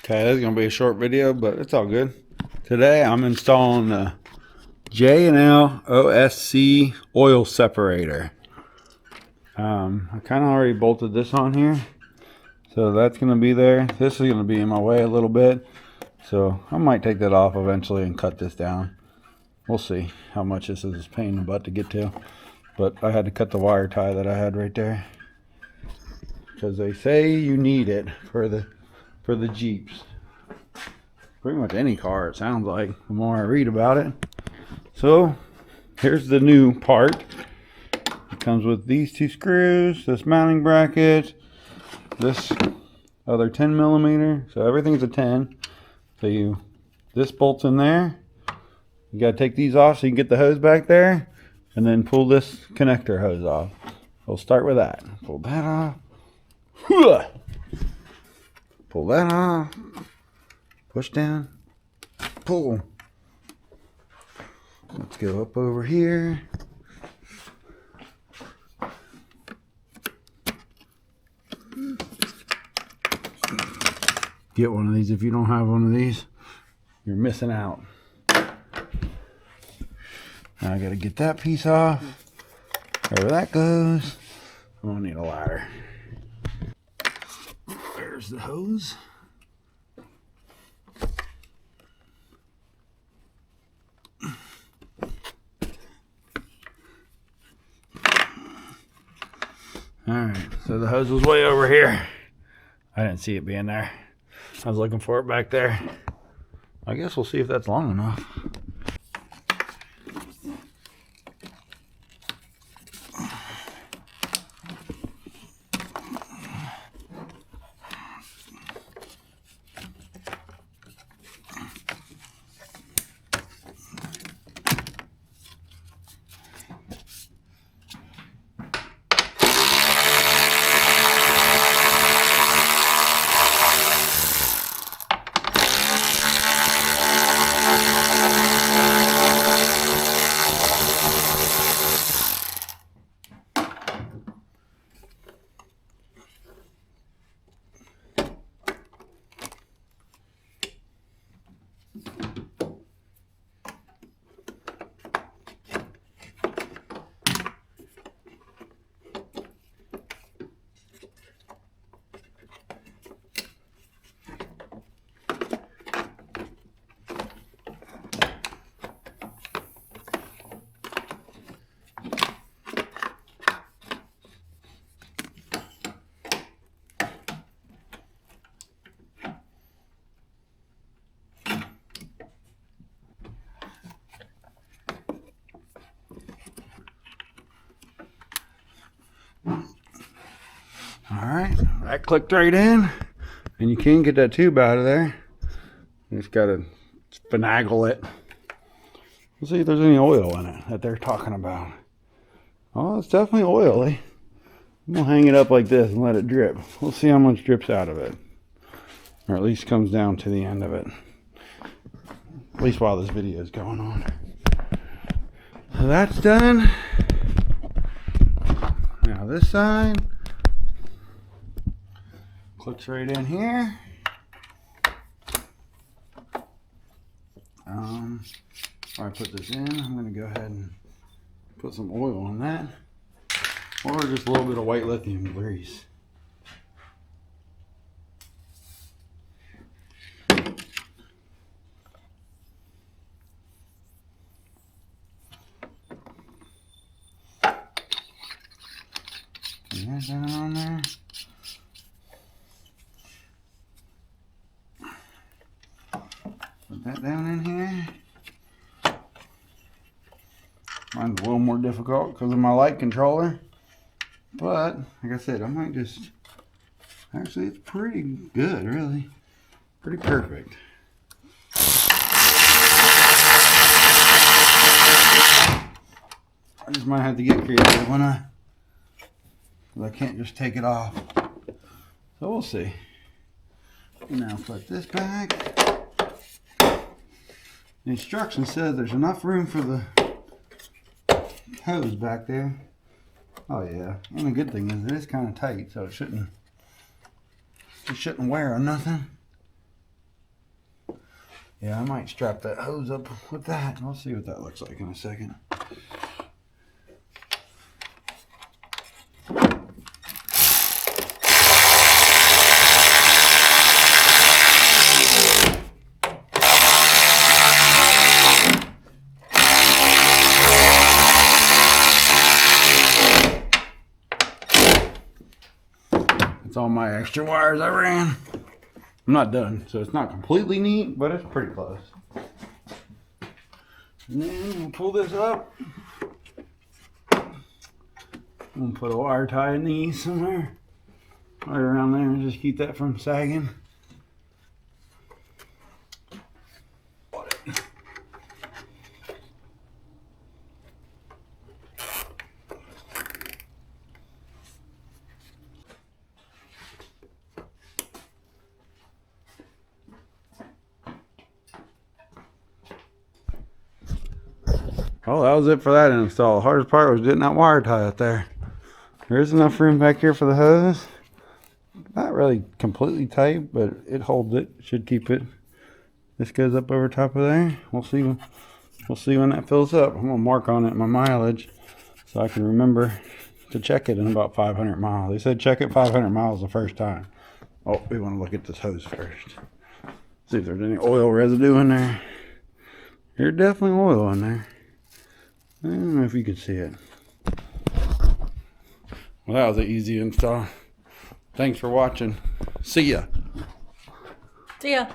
Okay, this is going to be a short video, but it's all good. Today I'm installing the J&L OSC oil separator. I kind of already bolted this on here, so that's going to be there. This is going to be in my way a little bit, so I might take that off eventually and cut this down. We'll see how much this is a pain in the butt to get to, but I had to cut the wire tie that I had right there because they say you need it for the Jeeps. Pretty much any car, it sounds like, the more I read about it. So here's the new part. It comes with these two screws, this mounting bracket, this other 10 millimeter, so everything's a 10. So this bolts in there. You got to take these off so you can get the hose back there, and then pull this connector hose off. We'll start with that. Pull that off. Pull that off. Push down. Pull. Let's go up over here. Get one of these. If you don't have one of these, you're missing out. Now I gotta get that piece off. Wherever that goes, I'm gonna need a ladder. There's the hose. Alright, so the hose was way over here. I didn't see it being there. I was looking for it back there. I guess we'll see if that's long enough. Alright, that clicked right in, and you can get that tube out of there. You just gotta finagle it. We'll see if there's any oil in it that they're talking about. Oh, it's definitely oily. I'm gonna hang it up like this and let it drip. We'll see how much drips out of it, or at least comes down to the end of it. At least while this video is going on. So that's done. Now this side clicks right in here. Before I put this in, I'm going to go ahead and put some oil on that, or just a little bit of white lithium grease. There's that on there. Put that down in here. Mine's a little more difficult because of my light controller, but like I said, I might just, actually it's pretty good, really, pretty perfect. I just might have to get creative when I can't just take it off, so we'll see. Now put this back. The instructions said there's enough room for the hose back there. Oh yeah, and the good thing is it is kind of tight, so it shouldn't wear or nothing. Yeah, I might strap that hose up with that. We'll see what that looks like in a second. That's all my extra wires I ran. I'm not done, so it's not completely neat, but it's pretty close. And then we'll pull this up. I'm gonna put a wire tie in these somewhere, right around there, and just keep that from sagging. Oh, that was it for that install. The hardest part was getting that wire tie up there. There is enough room back here for the hose. Not really completely tight, but it holds it. Should keep it. This goes up over top of there. We'll see when that fills up. I'm gonna mark on it my mileage so I can remember to check it in about 500 miles. They said check it 500 miles the first time. Oh, we want to look at this hose first. See if there's any oil residue in there. There's definitely oil in there. I don't know if you can see it. Well, that was an easy install. Thanks for watching. See ya. See ya.